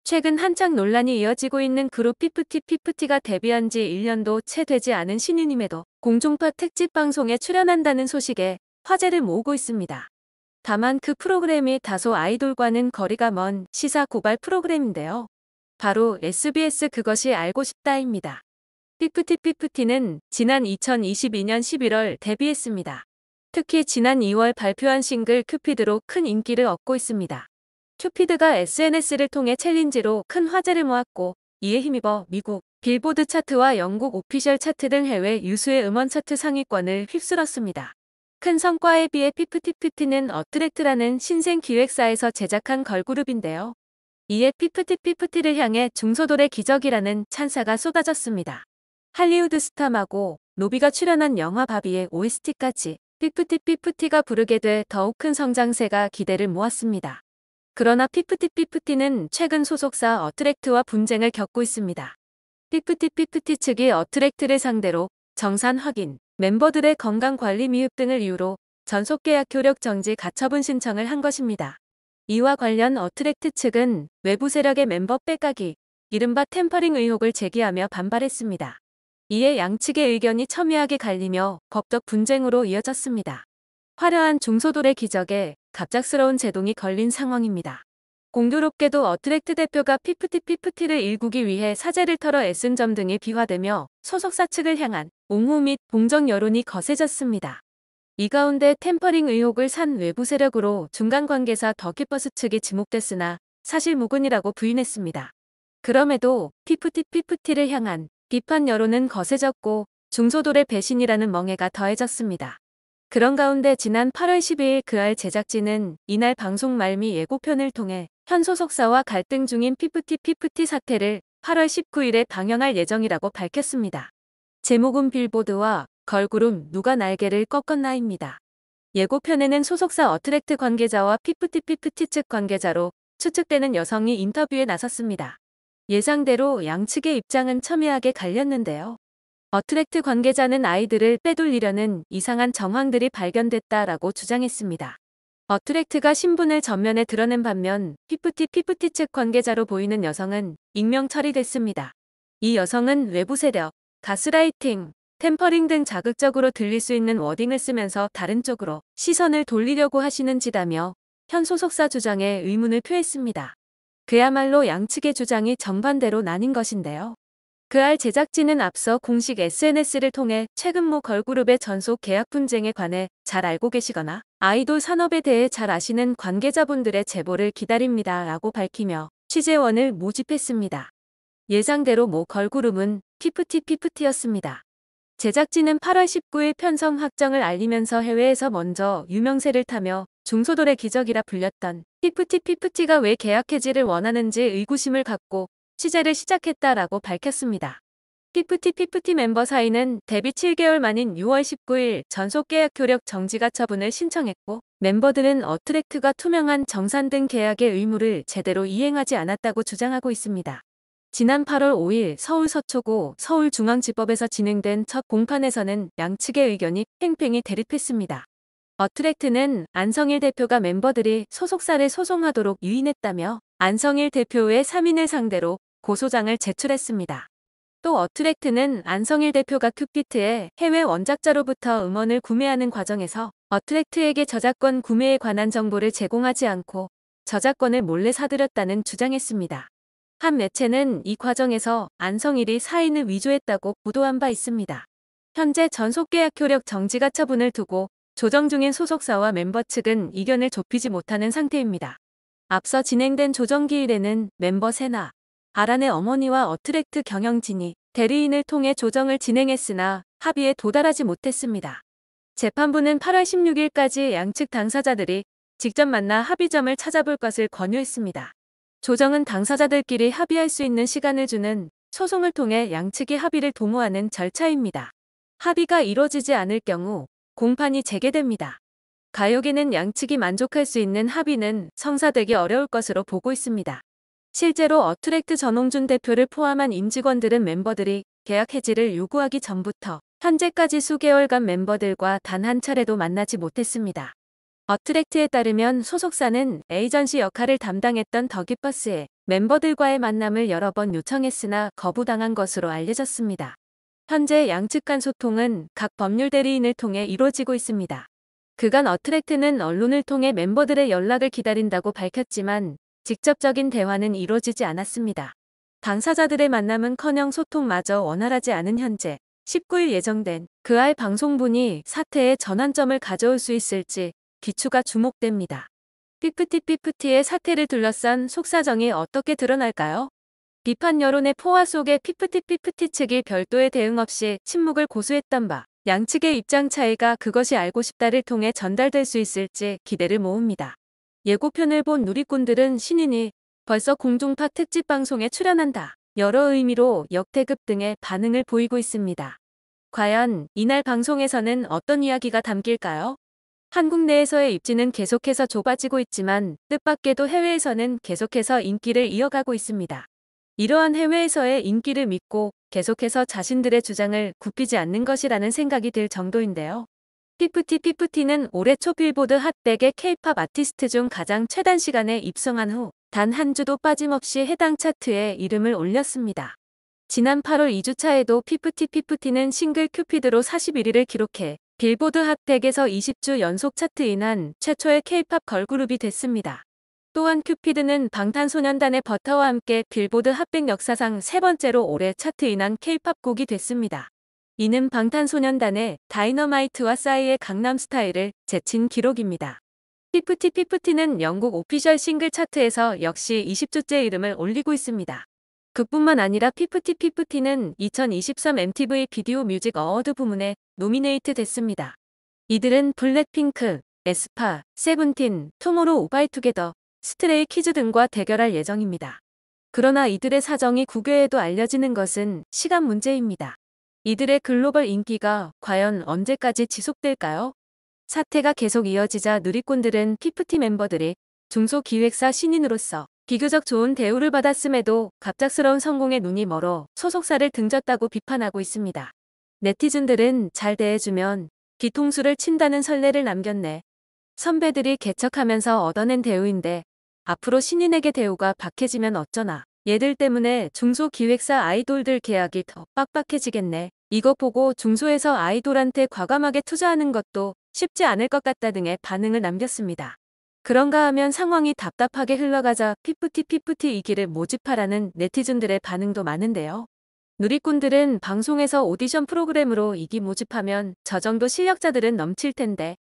최근 한창 논란이 이어지고 있는 그룹 피프티가 데뷔한 지 1년도 채 되지 않은 신인임에도 공중파 특집 방송에 출연한다는 소식에 화제를 모으고 있습니다. 다만 그 프로그램이 다소 아이돌과는 거리가 먼 시사 고발 프로그램인데요. 바로 SBS 그것이 알고 싶다입니다. 피프티는 지난 2022년 11월 데뷔했습니다. 특히 지난 2월 발표한 싱글 큐피드로 큰 인기를 얻고 있습니다. 큐피드가 SNS를 통해 챌린지로 큰 화제를 모았고, 이에 힘입어 미국 빌보드 차트와 영국 오피셜 차트 등 해외 유수의 음원 차트 상위권을 휩쓸었습니다. 큰 성과에 비해 피프티는 어트랙트라는 신생 기획사에서 제작한 걸그룹인데요. 이에 피프티를 향해 중소돌의 기적이라는 찬사가 쏟아졌습니다. 할리우드 스타 마고 로비가 출연한 영화 바비의 OST까지 피프티가 부르게 돼 더욱 큰 성장세가 기대를 모았습니다. 그러나 피프티는 최근 소속사 어트랙트와 분쟁을 겪고 있습니다. 피프티 측이 어트랙트를 상대로 정산 확인, 멤버들의 건강관리 미흡 등을 이유로 전속계약 효력 정지 가처분 신청을 한 것입니다. 이와 관련 어트랙트 측은 외부 세력의 멤버 빼가기, 이른바 템퍼링 의혹을 제기하며 반발했습니다. 이에 양측의 의견이 첨예하게 갈리며 법적 분쟁으로 이어졌습니다. 화려한 중소돌의 기적에 갑작스러운 제동이 걸린 상황입니다. 공교롭게도 어트랙트 대표가 피프티를 일구기 위해 사재를 털어 애쓴 점 등이 비화되며 소속사 측을 향한 옹호 및 봉정 여론이 거세졌습니다. 이 가운데 템퍼링 의혹을 산 외부 세력으로 중간 관계사 더키버스 측이 지목됐으나 사실 무근이라고 부인했습니다. 그럼에도 피프티를 향한 비판 여론은 거세졌고 중소돌의 배신이라는 멍해가 더해졌습니다. 그런 가운데 지난 8월 12일 그알 제작진은 이날 방송 말미 예고편을 통해 현 소속사와 갈등 중인 피프티 사태를 8월 19일에 방영할 예정이라고 밝혔습니다. 제목은 빌보드와 걸그룹 누가 날개를 꺾었나입니다. 예고편에는 소속사 어트랙트 관계자와 피프티 측 관계자로 추측되는 여성이 인터뷰에 나섰습니다. 예상대로 양측의 입장은 첨예하게 갈렸는데요. 어트랙트 관계자는 아이들을 빼돌리려는 이상한 정황들이 발견됐다라고 주장했습니다. 어트랙트가 신분을 전면에 드러낸 반면 피프티 측 관계자로 보이는 여성은 익명 처리됐습니다. 이 여성은 외부 세력, 가스라이팅, 템퍼링 등 자극적으로 들릴 수 있는 워딩을 쓰면서 다른 쪽으로 시선을 돌리려고 하시는 짓이라며 현 소속사 주장에 의문을 표했습니다. 그야말로 양측의 주장이 정반대로 나뉜 것인데요. 그알 제작진은 앞서 공식 SNS를 통해 최근 모 걸그룹의 전속 계약 분쟁에 관해 잘 알고 계시거나 아이돌 산업에 대해 잘 아시는 관계자분들의 제보를 기다립니다 라고 밝히며 취재원을 모집했습니다. 예상대로 모 걸그룹은 피프티였습니다. 제작진은 8월 19일 편성 확정을 알리면서 해외에서 먼저 유명세를 타며 중소돌의 기적이라 불렸던 피프티가 왜 계약 해지를 원하는지 의구심을 갖고 취재를 시작했다라고 밝혔습니다. 피프티 멤버 사이는 데뷔 7개월 만인 6월 19일 전속 계약 효력 정지가 처분을 신청했고 멤버들은 어트랙트가 투명한 정산 등 계약의 의무를 제대로 이행하지 않았다고 주장하고 있습니다. 지난 8월 5일 서울 서초구 서울중앙지법에서 진행된 첫 공판에서는 양측의 의견이 팽팽히 대립했습니다. 어트랙트는 안성일 대표가 멤버들이 소속사를 소송하도록 유인했다며 안성일 대표의 3인을 상대로 고소장을 제출했습니다. 또 어트랙트는 안성일 대표가 큐피트의 해외 원작자로부터 음원을 구매하는 과정에서 어트랙트에게 저작권 구매에 관한 정보를 제공하지 않고 저작권을 몰래 사들였다는 주장했습니다. 한 매체는 이 과정에서 안성일이 사인을 위조했다고 보도한 바 있습니다. 현재 전속계약 효력 정지가 처분을 두고 조정 중인 소속사와 멤버 측은 이견을 좁히지 못하는 상태입니다. 앞서 진행된 조정기일에는 멤버 세나, 아란의 어머니와 어트랙트 경영진이 대리인을 통해 조정을 진행했으나 합의에 도달하지 못했습니다. 재판부는 8월 16일까지 양측 당사자들이 직접 만나 합의점을 찾아볼 것을 권유했습니다. 조정은 당사자들끼리 합의할 수 있는 시간을 주는 소송을 통해 양측이 합의를 도모하는 절차입니다. 합의가 이뤄지지 않을 경우 공판이 재개됩니다. 가요계는 양측이 만족할 수 있는 합의는 성사되기 어려울 것으로 보고 있습니다. 실제로 어트랙트 전홍준 대표를 포함한 임직원들은 멤버들이 계약 해지를 요구하기 전부터 현재까지 수개월간 멤버들과 단 한 차례도 만나지 못했습니다. 어트랙트에 따르면 소속사는 에이전시 역할을 담당했던 더기버스에 멤버들과의 만남을 여러 번 요청했으나 거부당한 것으로 알려졌습니다. 현재 양측 간 소통은 각 법률 대리인을 통해 이루어지고 있습니다. 그간 어트랙트는 언론을 통해 멤버들의 연락을 기다린다고 밝혔지만 직접적인 대화는 이루어지지 않았습니다. 당사자들의 만남은커녕 소통마저 원활하지 않은 현재 19일 예정된 그알 방송분이 사태의 전환점을 가져올 수 있을지 귀추가 주목됩니다. 피프티피프티의 사태를 둘러싼 속사정이 어떻게 드러날까요? 비판 여론의 포화 속에 피프티피프티 측이 별도의 대응 없이 침묵을 고수했던 바 양측의 입장 차이가 그것이 알고 싶다를 통해 전달될 수 있을지 기대를 모읍니다. 예고편을 본 누리꾼들은 신인이 벌써 공중파 특집 방송에 출연한다. 여러 의미로 역대급 등의 반응을 보이고 있습니다. 과연 이날 방송에서는 어떤 이야기가 담길까요? 한국 내에서의 입지는 계속해서 좁아지고 있지만 뜻밖에도 해외에서는 계속해서 인기를 이어가고 있습니다. 이러한 해외에서의 인기를 믿고 계속해서 자신들의 주장을 굽히지 않는 것이라는 생각이 들 정도인데요. 피프티피프티는 올해 초 빌보드 핫 100의 K-팝 아티스트 중 가장 최단 시간에 입성한 후 단 한 주도 빠짐없이 해당 차트에 이름을 올렸습니다. 지난 8월 2주차에도 피프티피프티는 싱글 큐피드로 41위를 기록해 빌보드 핫 100에서 20주 연속 차트인한 최초의 K-팝 걸그룹이 됐습니다. 또한 큐피드는 방탄소년단의 버터와 함께 빌보드 핫100 역사상 세 번째로 올해 차트인한 K-팝 곡이 됐습니다. 이는 방탄소년단의 다이너마이트와 싸이의 강남스타일을 제친 기록입니다. 피프티피프티는 영국 오피셜 싱글 차트에서 역시 20주째 이름을 올리고 있습니다. 그뿐만 아니라 피프티피프티는 2023 MTV 비디오 뮤직 어워드 부문에 노미네이트 됐습니다. 이들은 블랙핑크, 에스파, 세븐틴, 투모로우 오바이투게더, 스트레이 키즈 등과 대결할 예정입니다. 그러나 이들의 사정이 국외에도 알려지는 것은 시간 문제입니다. 이들의 글로벌 인기가 과연 언제까지 지속될까요? 사태가 계속 이어지자 누리꾼들은 피프티 멤버들이 중소기획사 신인으로서 비교적 좋은 대우를 받았음에도 갑작스러운 성공에 눈이 멀어 소속사를 등졌다고 비판하고 있습니다. 네티즌들은 잘 대해주면 뒤통수를 친다는 설레를 남겼네. 선배들이 개척하면서 얻어낸 대우인데 앞으로 신인에게 대우가 박해지면 어쩌나. 얘들 때문에 중소기획사 아이돌들 계약이 더 빡빡해지겠네. 이거 보고 중소에서 아이돌한테 과감하게 투자하는 것도 쉽지 않을 것 같다 등의 반응을 남겼습니다. 그런가 하면 상황이 답답하게 흘러가자 피프티피프티 이기를 모집하라는 네티즌들의 반응도 많은데요. 누리꾼들은 방송에서 오디션 프로그램으로 이기 모집하면 저 정도 실력자들은 넘칠 텐데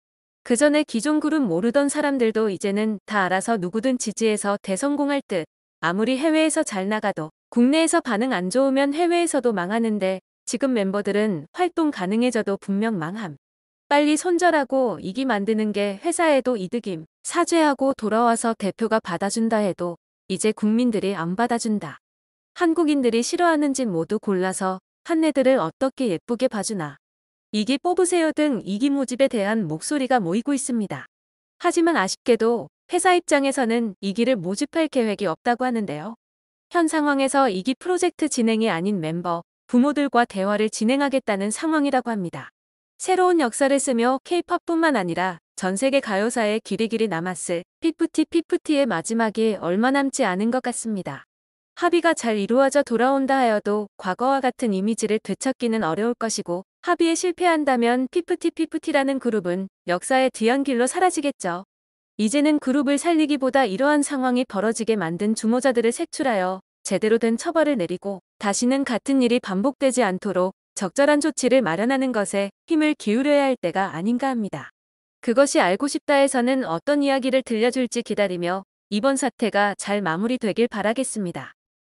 그 전에 기존 그룹 모르던 사람들도 이제는 다 알아서 누구든 지지해서 대성공할 듯. 아무리 해외에서 잘 나가도 국내에서 반응 안 좋으면 해외에서도 망하는데 지금 멤버들은 활동 가능해져도 분명 망함. 빨리 손절하고 이기 만드는 게 회사에도 이득임. 사죄하고 돌아와서 대표가 받아준다 해도 이제 국민들이 안 받아준다. 한국인들이 싫어하는 짓 모두 골라서 한 애들을 어떻게 예쁘게 봐주나. 이기 뽑으세요 등 이기 모집에 대한 목소리가 모이고 있습니다. 하지만 아쉽게도 회사 입장에서는 이기를 모집할 계획이 없다고 하는데요. 현 상황에서 이기 프로젝트 진행이 아닌 멤버, 부모들과 대화를 진행하겠다는 상황이라고 합니다. 새로운 역사를 쓰며 K-팝뿐만 아니라 전 세계 가요사에 길이길이 남았을 피프티피프티의 마지막이 얼마 남지 않은 것 같습니다. 합의가 잘 이루어져 돌아온다 하여도 과거와 같은 이미지를 되찾기는 어려울 것이고 합의에 실패한다면 피프티피프티라는 그룹은 역사의 뒤연길로 사라지겠죠. 이제는 그룹을 살리기보다 이러한 상황이 벌어지게 만든 주모자들을 색출하여 제대로 된 처벌을 내리고 다시는 같은 일이 반복되지 않도록 적절한 조치를 마련하는 것에 힘을 기울여야 할 때가 아닌가 합니다. 그것이 알고 싶다에서는 어떤 이야기를 들려줄지 기다리며 이번 사태가 잘 마무리되길 바라겠습니다.